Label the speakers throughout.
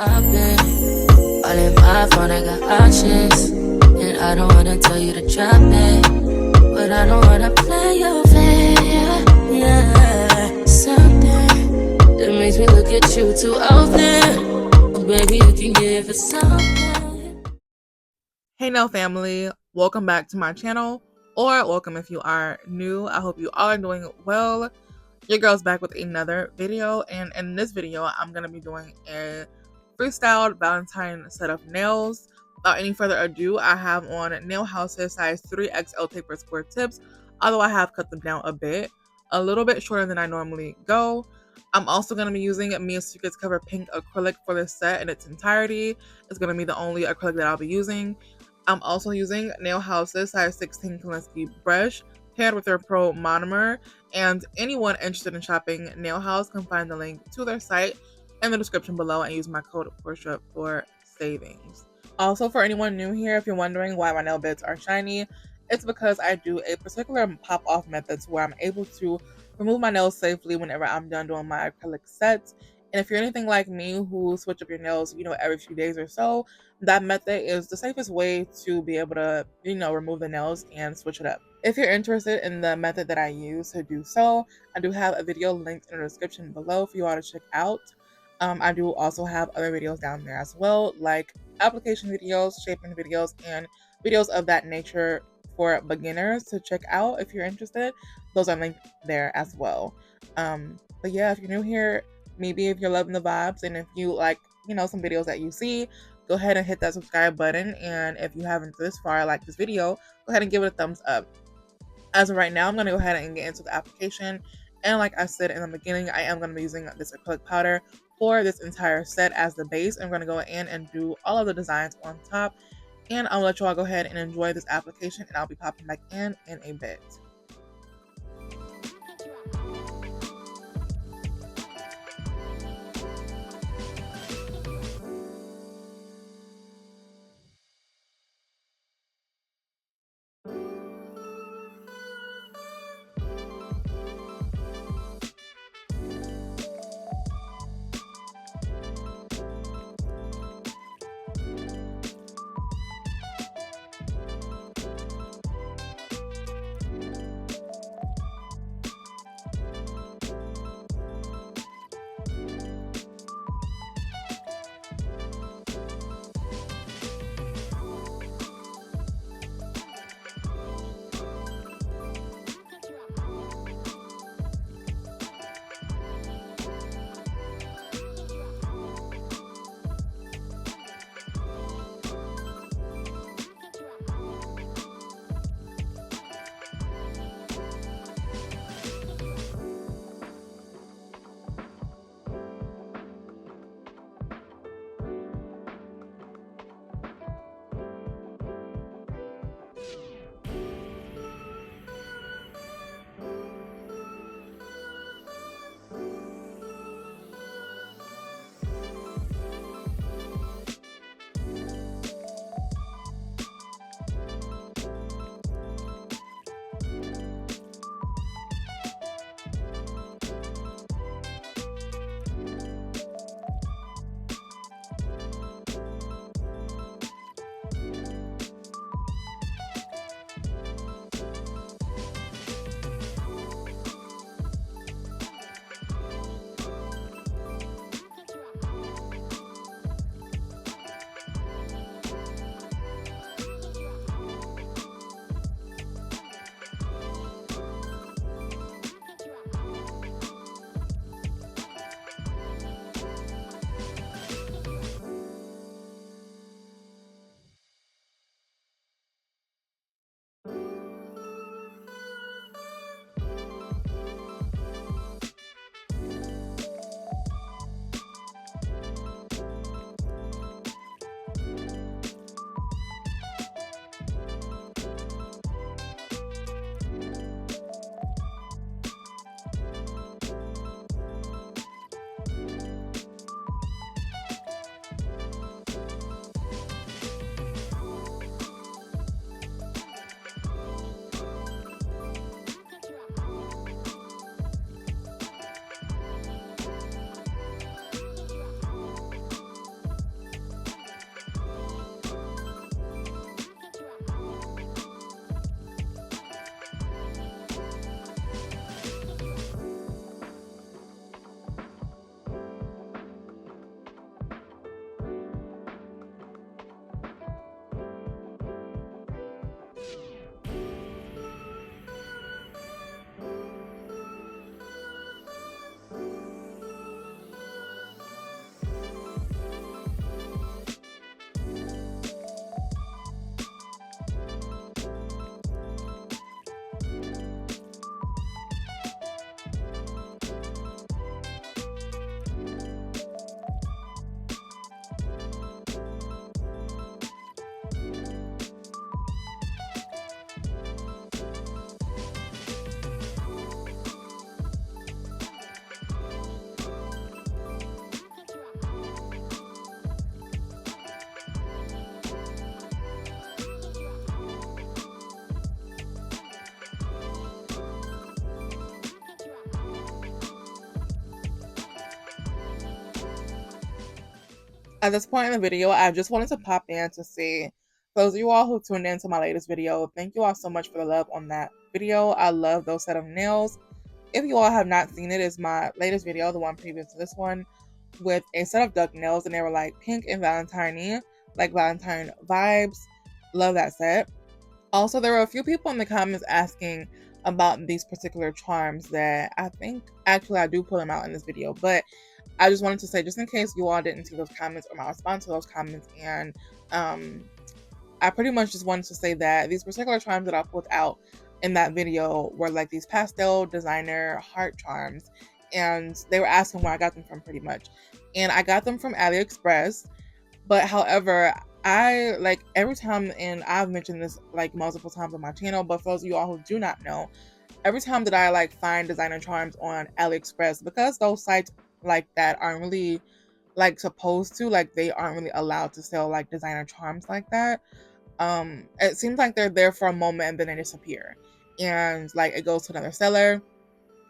Speaker 1: I've been all in my phone, I got options. And I don't wanna tell you to drop it, but I don't wanna play your fair. Yeah, something that makes me look at you too often. Baby, you can give it something.
Speaker 2: Hey Nail family, welcome back to my channel, or welcome if you are new. I hope you all are doing well. Your girl's back with another video, and in this video I'm going to be doing a freestyled Valentine set of nails. Without any further ado, I have on nail houses size 3XL taper square tips, although I have cut them down a little bit shorter than I normally go. I'm also going to be using Mia Secrets Cover Pink acrylic for this set in its entirety. It's going to be the only acrylic that I'll be using. I'm also using Nail House's size 16 Kolinsky brush paired with their Pro Monomer, and anyone interested in shopping Nail House can find the link to their site in the description below and use my code PORCHE for savings. Also, for anyone new here, if you're wondering why my nail beds are shiny, it's because I do a particular pop-off method where I'm able to remove my nails safely whenever I'm done doing my acrylic sets. And if you're anything like me who switch up your nails, every few days or so, that method is the safest way to be able to, remove the nails and switch it up. If you're interested in the method that I use to do so, I do have a video linked in the description below for you all to check out. I do also have other videos down there as well, like application videos, shaping videos, and videos of that nature for beginners to check out if you're interested. Those are linked there as well. But yeah, if you're new here, maybe if you're loving the vibes and if you like, some videos that you see, go ahead and hit that subscribe button. And if you haven't this far, like this video, go ahead and give it a thumbs up. As of right now, I'm going to go ahead and get into the application. And like I said in the beginning, I am going to be using this acrylic powder for this entire set as the base. I'm going to go in and do all of the designs on top. And I'll let you all go ahead and enjoy this application, and I'll be popping back in a bit. At this point in the video, I just wanted to pop in to say, for those of you all who tuned into my latest video, thank you all so much for the love on that video. I love those set of nails. If you all have not seen it, it's my latest video, the one previous to this one, with a set of duck nails, and they were like pink and Valentine-y, like Valentine vibes. Love that set. Also, there were a few people in the comments asking about these particular charms that I think, actually I do pull them out in this video, but I just wanted to say, just in case you all didn't see those comments or my response to those comments, and I pretty much just wanted to say that these particular charms that I pulled out in that video were like these pastel designer heart charms, and they were asking where I got them from pretty much. And I got them from AliExpress, but however, I like every time, and I've mentioned this like multiple times on my channel, but for those of you all who do not know, every time that I like find designer charms on AliExpress, because those sites like that aren't really like supposed to, like they aren't really allowed to sell like designer charms like that, it seems like they're there for a moment and then they disappear, and like it goes to another seller.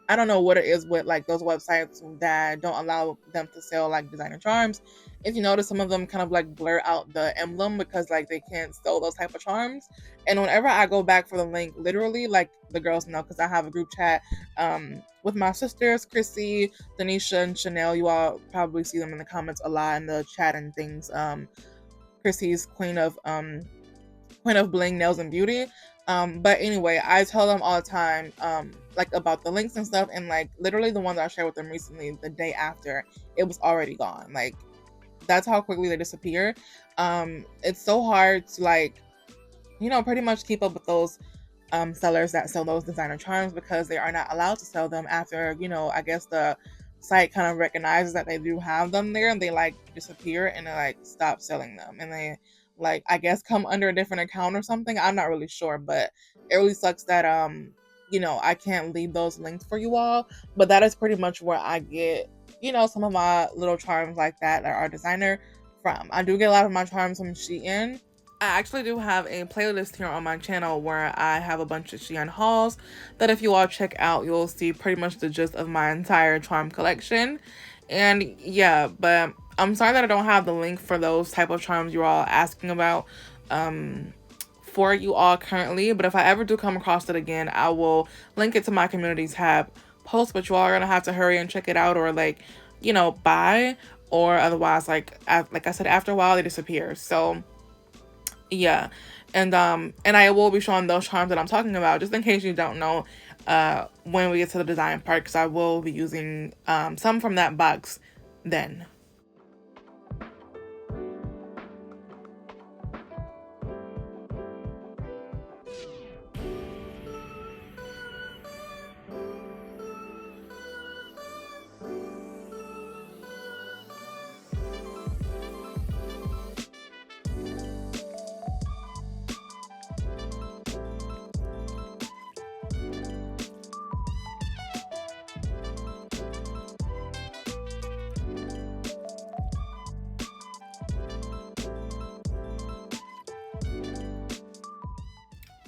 Speaker 2: I don't know what it is with like those websites that don't allow them to sell like designer charms. If you notice, some of them kind of like blur out the emblem because like they can't sell those type of charms. And whenever I go back for the link, literally like the girls know, because I have a group chat with my sisters, Chrissy, Denisha, and Chanel. You all probably see them in the comments a lot in the chat and things. Chrissy's queen of Bling Nails and Beauty. But anyway, I tell them all the time, like about the links and stuff, and like literally the ones I shared with them recently, the day after, it was already gone. Like that's how quickly they disappear. It's so hard to like, you know, pretty much keep up with those sellers that sell those designer charms, because they are not allowed to sell them after, you know, I guess the site kind of recognizes that they do have them there, and they like disappear and they like stop selling them, and they like I guess come under a different account or something. I'm not really sure, but it really sucks that you know, I can't leave those links for you all, but that is pretty much where I get, you know, some of my little charms like that are designer from. I do get a lot of my charms from Shein. I actually do have a playlist here on my channel where I have a bunch of Shein hauls that if you all check out, you'll see pretty much the gist of my entire charm collection. And yeah, but I'm sorry that I don't have the link for those type of charms you're all asking about for you all currently, but if I ever do come across it again, I will link it to my community tab post, but you all are gonna have to hurry and check it out, or like, you know, buy, or otherwise like I said, after a while they disappear. So yeah, and I will be showing those charms that I'm talking about, just in case you don't know, when we get to the design part, because I will be using some from that box then.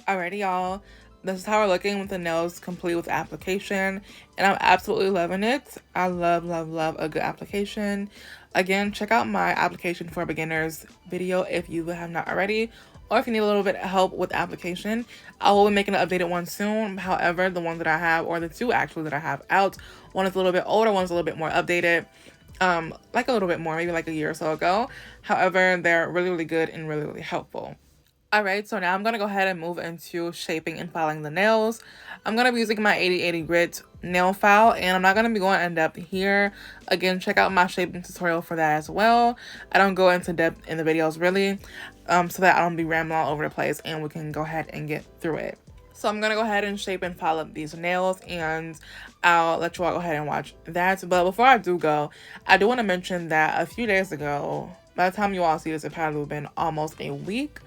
Speaker 2: Alrighty, y'all, this is how we're looking with the nails complete with application, and I'm absolutely loving it. I love a good application. Again, check out my application for beginners video if you have not already, or if you need a little bit of help with application. I will be making an updated one soon. However, the one that I have, or the two actually that I have out, one is a little bit older, one's a little bit more updated, like a little bit more, maybe like a year or so ago. However, they're really good and really helpful. Alright, so now I'm going to go ahead and move into shaping and filing the nails. I'm going to be using my 8080 grit nail file, and I'm not going to be going in depth here. Again, check out my shaping tutorial for that as well. I don't go into depth in the videos really, so that I don't be rambling all over the place, and we can go ahead and get through it. So I'm going to go ahead and shape and file up these nails, and I'll let you all go ahead and watch that. But before I do go, I do want to mention that a few days ago, by the time you all see this, it probably would have been almost a week,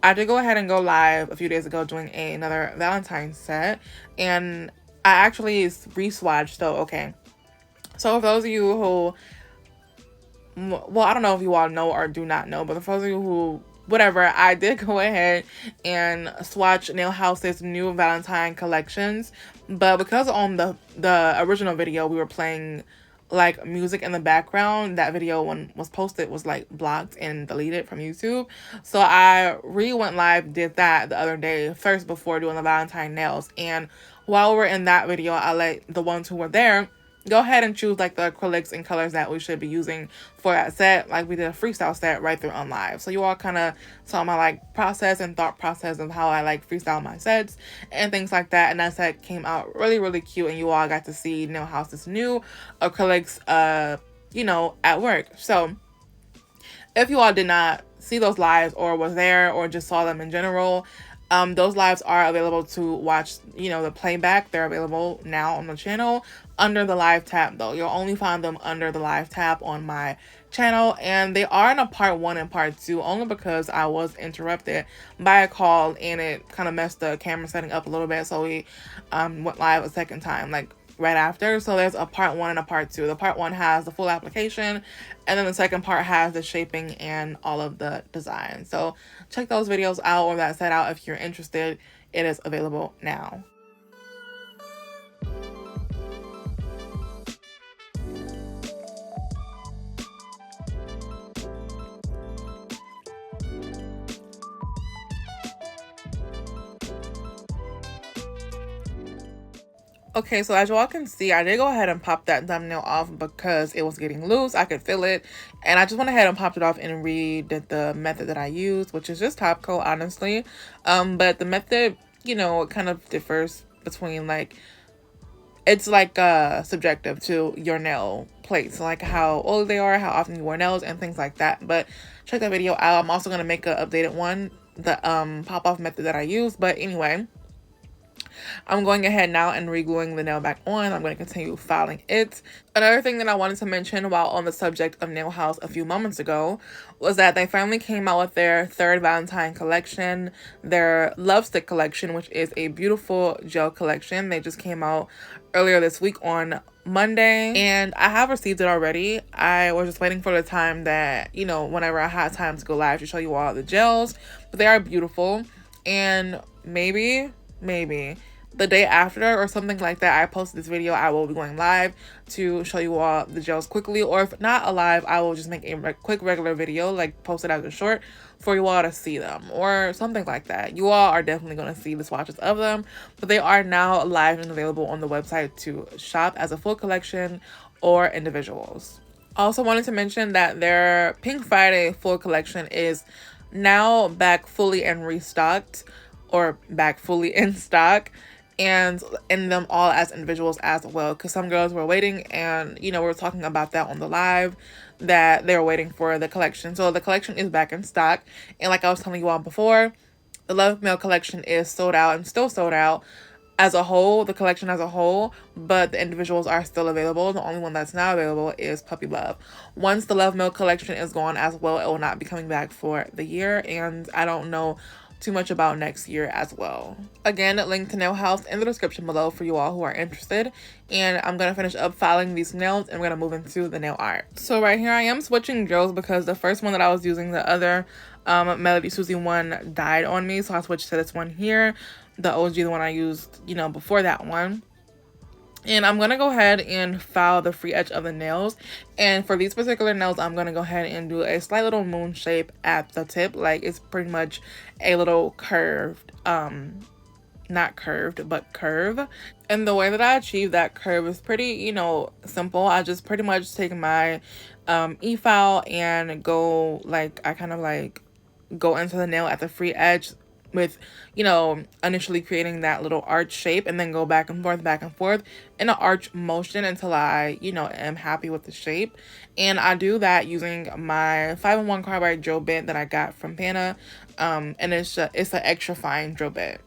Speaker 2: I did go ahead and go live a few days ago doing another Valentine set, and I actually re-swatched. So okay, so for those of you who, well, I don't know if you all know or do not know, but for those of you who, whatever, I did go ahead and swatch Nail House's new Valentine collections, but because on the original video we were playing like music in the background. That video, when was posted, was like blocked and deleted from YouTube. So I went live, did that the other day first before doing the Valentine nails. And while we're in that video, I let the ones who were there go ahead and choose like the acrylics and colors that we should be using for that set. Like we did a freestyle set right through on live. So you all kind of saw my like process and thought process of how I like freestyle my sets and things like that. And that set came out really, really cute. And you all got to see Nail House's new acrylics, you know, at work. So if you all did not see those lives or was there or just saw them in general, those lives are available to watch, you know, the playback. They're available now on the channel under the live tab though. You'll only find them under the live tab on my channel, and they are in a part 1 and part 2 only because I was interrupted by a call and it kind of messed the camera setting up a little bit. So we went live a second time, like right after. So there's a part 1 and a part 2. The part 1 has the full application, and then the second part has the shaping and all of the design. So check those videos out or that set out if you're interested. It is available now. Okay, so as you all can see, I did go ahead and pop that thumbnail off because it was getting loose. I could feel it. And I just went ahead and popped it off and redid the method that I used, which is just top coat, honestly. But the method, you know, it kind of differs between like, it's like subjective to your nail plates, like how old they are, how often you wear nails, and things like that. But check that video out. I'm also going to make an updated one, the pop-off method that I use. But anyway, I'm going ahead now and re-gluing the nail back on. I'm going to continue filing it. Another thing that I wanted to mention while on the subject of Nail House a few moments ago was that they finally came out with their 3rd Valentine collection, their Love Stick collection, which is a beautiful gel collection. They just came out earlier this week on Monday, and I have received it already. I was just waiting for the time that, you know, whenever I had time to go live to show you all the gels, but they are beautiful. And maybe the day after or something like that, I posted this video, I will be going live to show you all the gels quickly. Or if not a live, I will just make a quick regular video, like post it as a short for you all to see them or something like that. You all are definitely going to see the swatches of them, but they are now live and available on the website to shop as a full collection or individuals. Also wanted to mention that their Pink Friday full collection is now back fully and restocked, or back fully in stock, and in them all as individuals as well, because some girls were waiting, and you know, we were talking about that on the live, that they were waiting for the collection. So the collection is back in stock, and like I was telling you all before, the Love Mail collection is sold out and still sold out as a whole, the collection as a whole, but the individuals are still available. The only one that's not available is Puppy Love. Once the Love Mail collection is gone as well, it will not be coming back for the year, and I don't know too much about next year as well. Again, link to Nail House in the description below for you all who are interested. And I'm gonna finish up filing these nails and we're gonna move into the nail art. So right here I am switching gels because the first one that I was using, the other Melody Susie one, died on me, so I switched to this one here, the OG, the one I used, you know, before that one. And I'm going to go ahead and file the free edge of the nails. And for these particular nails, I'm going to go ahead and do a slight little moon shape at the tip. Like, it's pretty much a little curved, not curved, but curve. And the way that I achieve that curve is pretty, you know, simple. I just pretty much take my e-file and go, like, I kind of like go into the nail at the free edge with, you know, initially creating that little arch shape, and then go back and forth in an arch motion until I, you know, am happy with the shape. And I do that using my 5-in-1 carbide drill bit that I got from Pana, and it's an extra fine drill bit.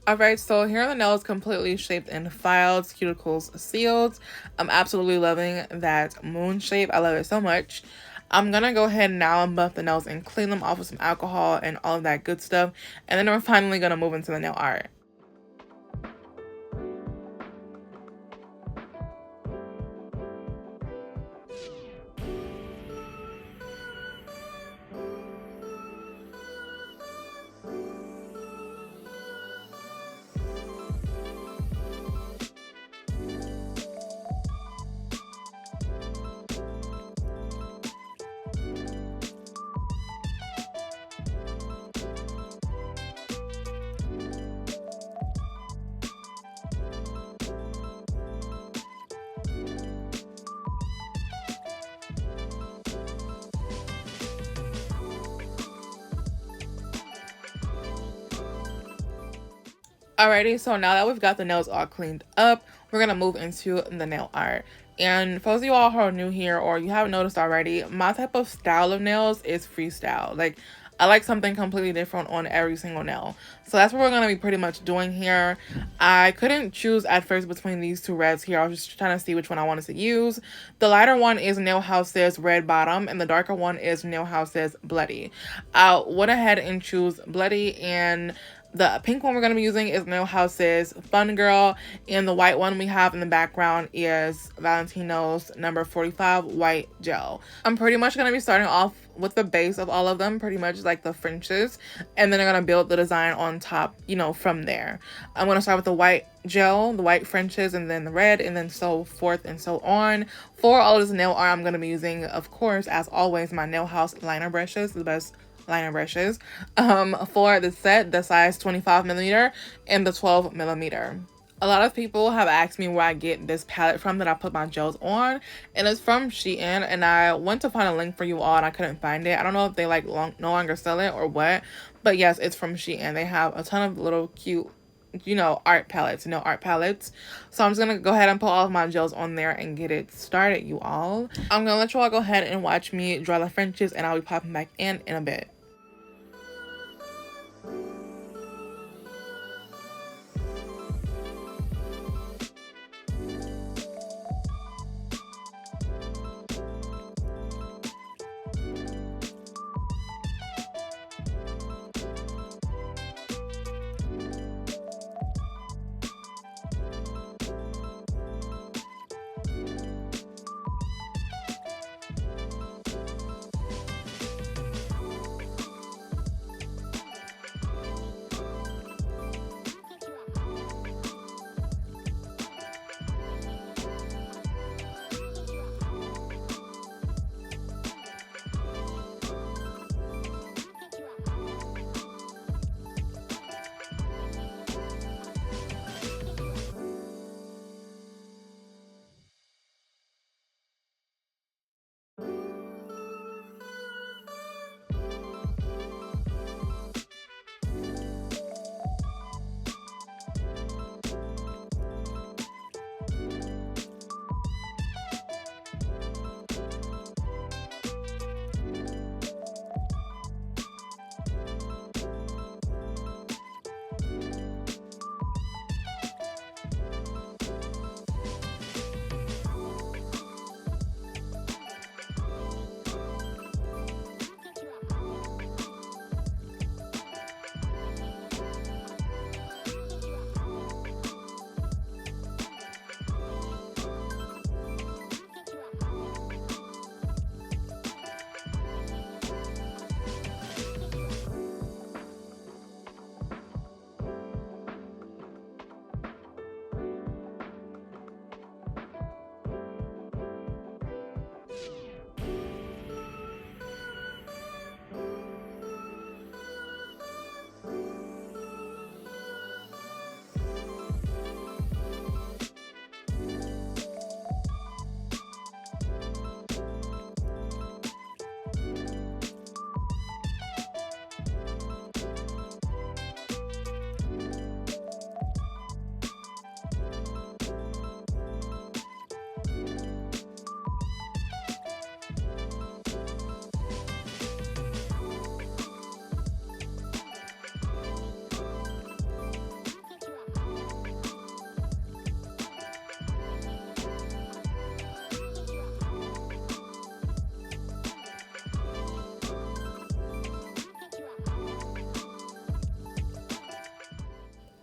Speaker 2: Alright, so here are the nails completely shaped and filed, cuticles sealed. I'm absolutely loving that moon shape. I love it so much. I'm gonna go ahead now and buff the nails and clean them off with some alcohol and all of that good stuff. And then we're finally gonna move into the nail art. Alrighty, so now that we've got the nails all cleaned up, we're gonna move into the nail art. And for those of you all who are new here or you haven't noticed already, my type of style of nails is freestyle. Like, I like something completely different on every single nail. So that's what we're gonna be pretty much doing here. I couldn't choose at first between these two reds here. I was just trying to see which one I wanted to use. The lighter one is Nail House's Red Bottom and the darker one is Nail House's Bloody. I went ahead and choose Bloody, and the pink one we're going to be using is Nail House's Fun Girl, and the white one we have in the background is Valentino's number 45 White Gel. I'm pretty much going to be starting off with the base of all of them, pretty much like the fringes, and then I'm going to build the design on top, you know, from there. I'm going to start with the white gel, the white fringes, and then the red, and then so forth and so on. For all of this nail art, I'm going to be using, of course, as always, my Nail House liner brushes, the best liner brushes for the set, the size 25mm and the 12mm. A lot of people have asked me where I get this palette from that I put my gels on, and it's from Shein, and I went to find a link for you all and I couldn't find it. I don't know if they like no longer sell it or what, but yes, it's from Shein. They have a ton of little cute, you know, art palettes, art palettes. So I'm just gonna go ahead and put all of my gels on there and get it started, you all. I'm gonna let you all go ahead and watch me draw the fringes, and I'll be popping back in a bit.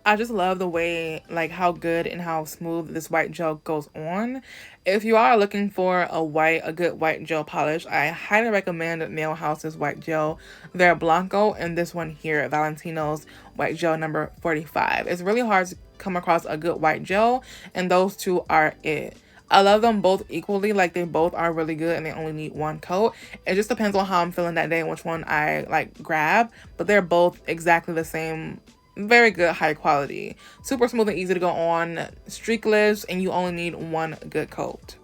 Speaker 2: I just love the way, like, how good and how smooth this white gel goes on. If you are looking for a good white gel polish, I highly recommend Nail House's white gel, their Blanco, and this one here, Valentino's white gel number 45. It's really hard to come across a good white gel, and those two are it. I love them both equally, like they both are really good and they only need one coat. It just depends on how I'm feeling that day and which one I like grab, but they're both exactly the same. Very good, high quality, super smooth and easy to go on, streakless, and you only need one good coat.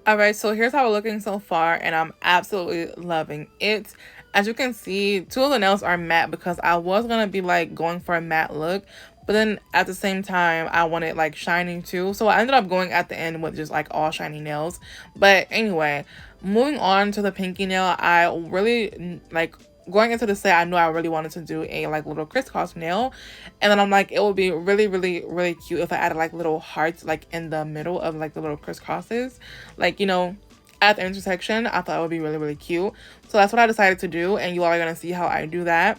Speaker 2: Alright, so here's how we're looking so far, and I'm absolutely loving it. As you can see, two of the nails are matte because I was gonna be like going for a matte look, but then at the same time I wanted like shiny too, so I ended up going at the end with just like all shiny nails. But anyway, moving on to the pinky nail, I really like going into the set. I knew I really wanted to do a like little crisscross nail, and then I'm like, it would be really cute if I added like little hearts like in the middle of like the little crisscrosses, like, you know, at the intersection. I thought it would be really cute, so that's what I decided to do, and you all are gonna see how I do that.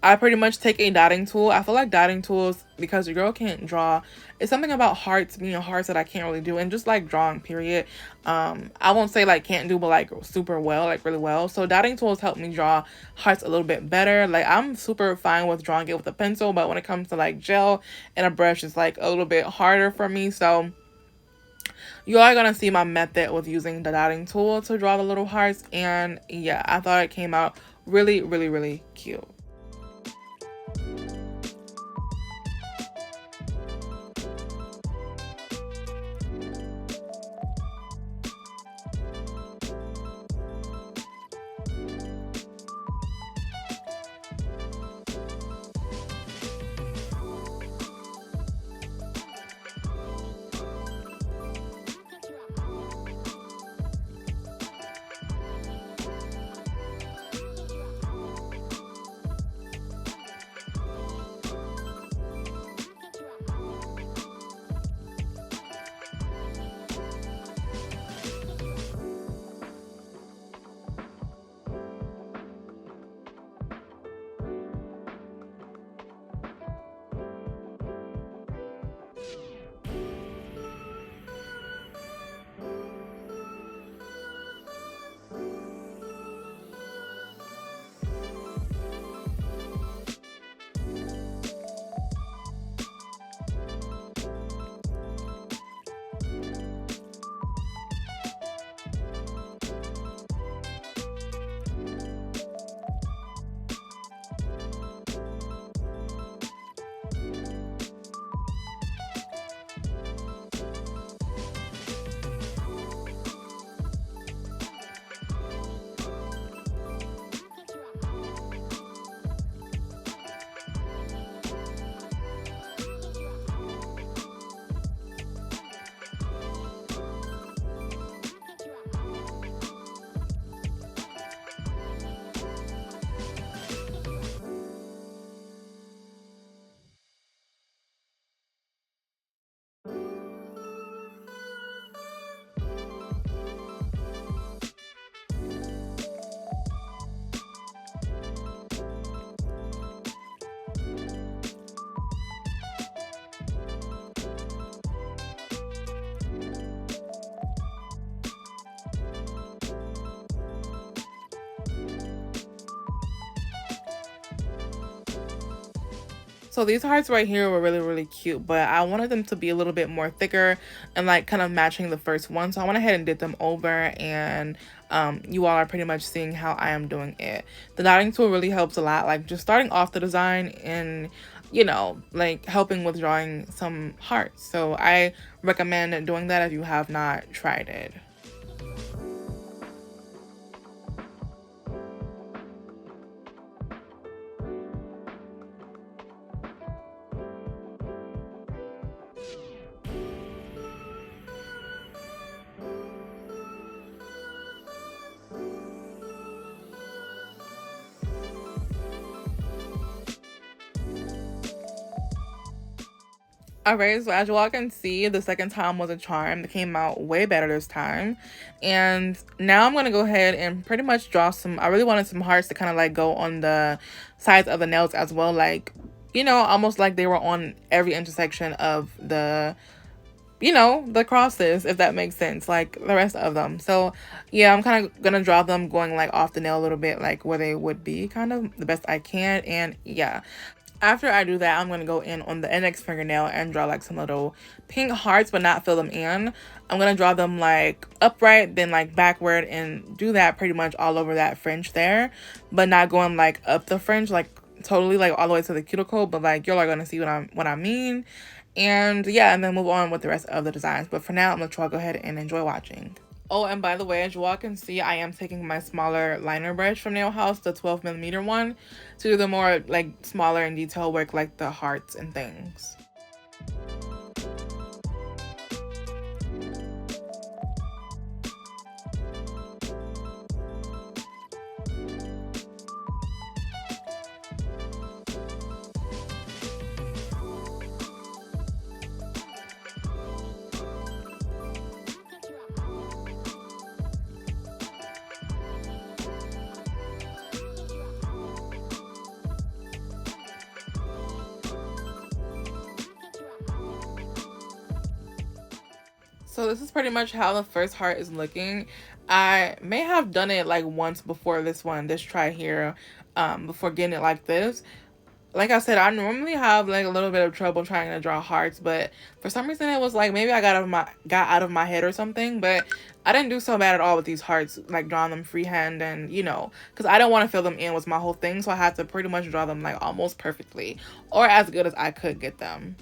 Speaker 2: I pretty much take a dotting tool. I feel like dotting tools, because your girl can't draw, it's something about hearts being hearts that I can't really do, and just like drawing period. I won't say like can't do, but like super well, like really well. So dotting tools help me draw hearts a little bit better. Like I'm super fine with drawing it with a pencil, but when it comes to like gel and a brush, it's like a little bit harder for me. So you are gonna see my method with using the dotting tool to draw the little hearts, and yeah, I thought it came out really cute. So these hearts right here were really cute, but I wanted them to be a little bit more thicker and like kind of matching the first one. So I went ahead and did them over, and you all are pretty much seeing how I am doing it. The dotting tool really helps a lot, like just starting off the design and, you know, like helping with drawing some hearts. So I recommend doing that if you have not tried it. Alright, so as you all can see, the second time was a charm. It came out way better this time. And now I'm going to go ahead and pretty much draw some, I really wanted some hearts to kind of like go on the sides of the nails as well. Like, you know, almost like they were on every intersection of the, you know, the crosses, if that makes sense, like the rest of them. So yeah, I'm kind of going to draw them going like off the nail a little bit, like where they would be, kind of the best I can. And yeah. After I do that, I'm going to go in on the index fingernail and draw like some little pink hearts, but not fill them in. I'm going to draw them like upright, then like backward, and do that pretty much all over that fringe there, but not going like up the fringe, like totally like all the way to the cuticle, but like you're going to see what I mean. And yeah, and then move on with the rest of the designs. But for now, I'm going to try to go ahead and enjoy watching. Oh, and by the way, as you all can see, I am taking my smaller liner brush from Nail House, the 12mm one, to do the more like smaller and detail work, like the hearts and things. So this is pretty much how the first heart is looking. I may have done it like once before this try here, before getting it like this. Like I said, I normally have like a little bit of trouble trying to draw hearts, but for some reason it was like maybe I got out of my head or something. But I didn't do so bad at all with these hearts, like drawing them freehand, and you know, because I don't want to fill them in was my whole thing, so I had to pretty much draw them like almost perfectly, or as good as I could get them.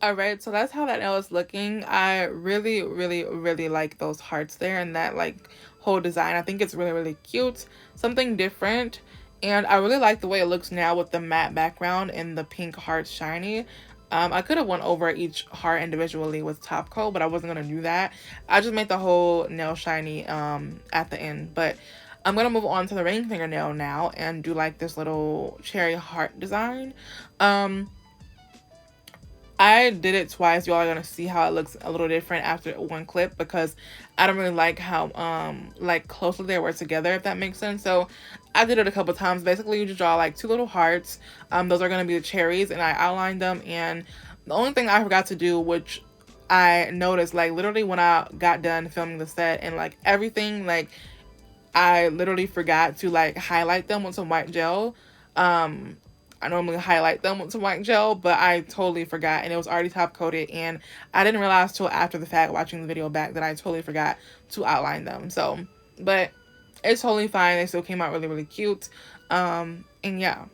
Speaker 2: Alright, so that's how that nail is looking. I really like those hearts there and that like whole design. I think it's really cute, something different, and I really like the way it looks now with the matte background and the pink hearts shiny. I could have went over each heart individually with top coat, but I wasn't gonna do that. I just made the whole nail shiny at the end. But I'm gonna move on to the ring fingernail now and do like this little cherry heart design. I did it twice. You all are gonna see how it looks a little different after one clip, because I don't really like how like closely they were together, if that makes sense. So I did it a couple times. Basically, you just draw like two little hearts. Those are gonna be the cherries, and I outlined them. And the only thing I forgot to do, which I noticed like literally when I got done filming the set and like everything, like I literally forgot to like highlight them with some white gel. I normally highlight them with some white gel, but I totally forgot, and it was already top coated, and I didn't realize till after the fact watching the video back that I totally forgot to outline them. So, but it's totally fine. They still came out really cute. And yeah.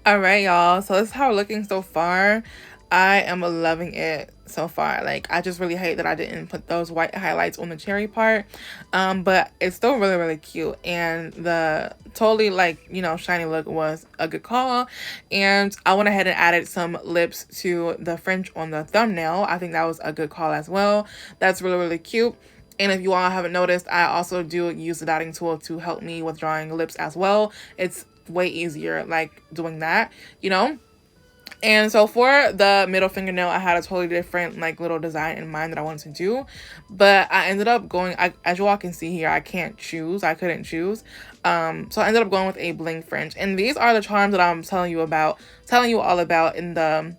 Speaker 2: All right, y'all. So this is how we're looking so far. I am loving it so far. Like, I just really hate that I didn't put those white highlights on the cherry part. But it's still really, really cute. And the totally, like, you know, shiny look was a good call. And I went ahead and added some lips to the French on the thumbnail. I think that was a good call as well. That's really, really cute. And if you all haven't noticed, I also do use the dotting tool to help me with drawing lips as well. It's way easier, like, doing that, you know? And so for the middle fingernail, I had a totally different, like, little design in mind that I wanted to do. But I ended up going, as you all can see here, I couldn't choose. So I ended up going with a Bling French. And these are the charms that I'm telling you all about in the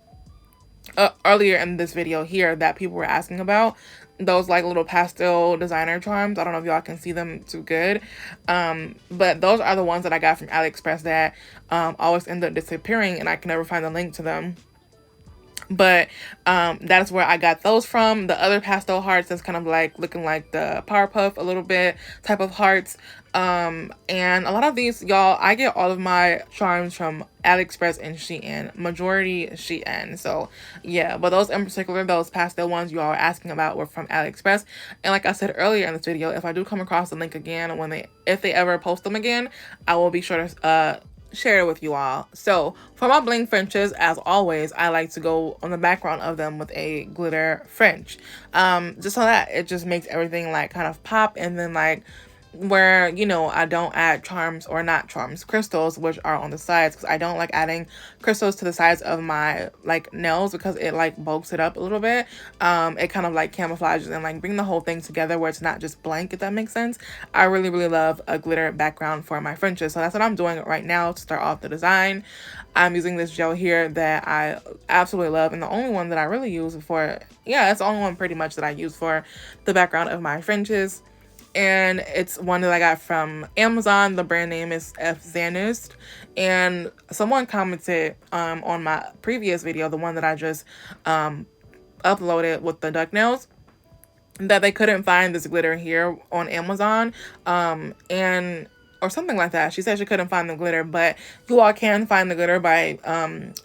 Speaker 2: earlier in this video here that people were asking about. Those, like, little pastel designer charms. I don't know if y'all can see them too good, but those are the ones that I got from AliExpress that always end up disappearing, and I can never find the link to them. But that's where I got those from. The other pastel hearts is kind of like looking like the Powerpuff a little bit type of hearts. And a lot of these, y'all, I get all of my charms from AliExpress and Shein, majority Shein. So yeah, but those in particular, those pastel ones you all are asking about, were from AliExpress. And like I said earlier in this video, if I do come across the link again, if they ever post them again, I will be sure to share it with you all. So for my Bling Frenches, as always, I like to go on the background of them with a glitter French, just so that it just makes everything, like, kind of pop. And then, like, where, you know, I don't add charms, or not charms, crystals, which are on the sides, because I don't like adding crystals to the sides of my, like, nails, because it, like, bulks it up a little bit. It kind of, like, camouflages and, like, bring the whole thing together where it's not just blank, if that makes sense. I really, really love a glitter background for my Frenches, so that's what I'm doing right now to start off the design. I'm using this gel here that I absolutely love, and the only one that I really use for, yeah, it's the only one pretty much that I use for the background of my Frenches. And it's one that I got from Amazon. The brand name is F Zanist. And someone commented on my previous video, the one that I just uploaded with the duck nails, that they couldn't find this glitter here on Amazon, or something like that. She said she couldn't find the glitter, but you all can find the glitter by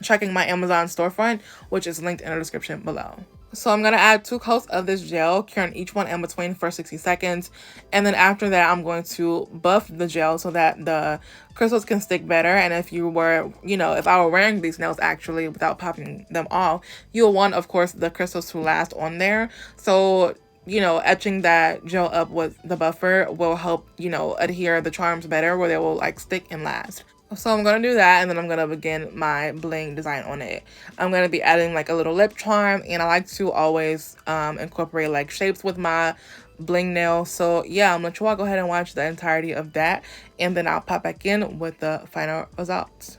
Speaker 2: checking my Amazon storefront, which is linked in the description below. So I'm going to add 2 coats of this gel, curing each one in between for 60 seconds. And then after that, I'm going to buff the gel so that the crystals can stick better. And if you were, you know, if I were wearing these nails actually without popping them off, you'll want, of course, the crystals to last on there. So, you know, etching that gel up with the buffer will help, you know, adhere the charms better, where they will, like, stick and last. So I'm going to do that, and then I'm going to begin my bling design on it. I'm going to be adding, like, a little lip charm, and I like to always incorporate, like, shapes with my bling nail. So yeah, I'm going to let you all go ahead and watch the entirety of that, and then I'll pop back in with the final results.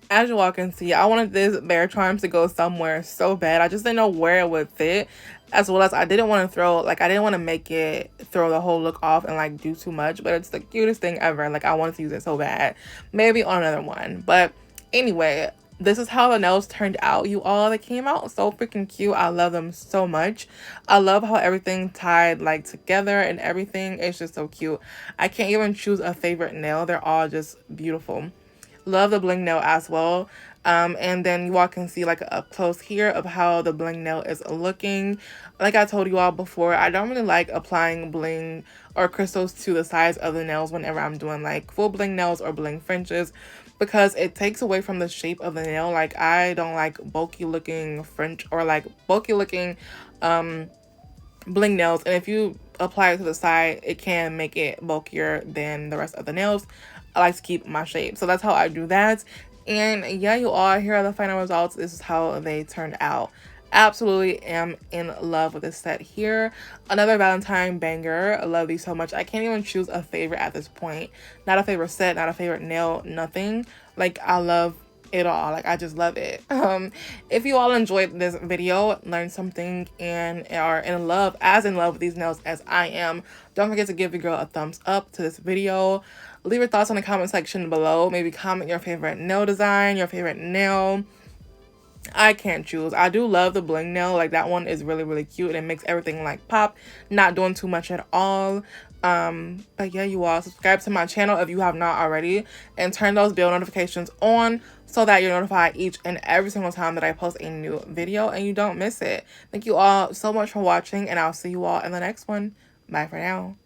Speaker 2: As you all can see, I wanted this bear charms to go somewhere so bad. I just didn't know where it would fit, as well as I didn't want to throw, like, I didn't want to make it throw the whole look off and like do too much, but it's the cutest thing ever. Like, I wanted to use it so bad. Maybe on another one. But anyway, this is how the nails turned out, you all. They came out so freaking cute. I love them so much. I love how everything tied like together and everything. It's just so cute. I can't even choose a favorite nail. They're all just beautiful. Love the bling nail as well. And then you all can see like up close here of how the bling nail is looking. Like I told you all before, I don't really like applying bling or crystals to the sides of the nails whenever I'm doing like full bling nails or bling Frenches, because it takes away from the shape of the nail. Like, I don't like bulky looking French or like bulky looking bling nails, and if you apply it to the side, it can make it bulkier than the rest of the nails. I like to keep my shape, so that's how I do that. And yeah, you all, here are the final results. This is how they turned out. Absolutely am in love with this set here. Another Valentine banger. I love these so much. I can't even choose a favorite at this point. Not a favorite set, not a favorite nail, nothing. Like, I love it all. Like, I just love it. If you all enjoyed this video, learned something, and are in love with these nails as I am, don't forget to give your girl a thumbs up to this video. Leave your thoughts in the comment section below. Maybe comment your favorite nail design, your favorite nail. I can't choose. I do love the bling nail. Like, that one is really, really cute, and it makes everything like pop, not doing too much at all. But yeah, you all, subscribe to my channel if you have not already, and turn those bell notifications on so that you're notified each and every single time that I post a new video and you don't miss it. Thank you all so much for watching, and I'll see you all in the next one. Bye for now.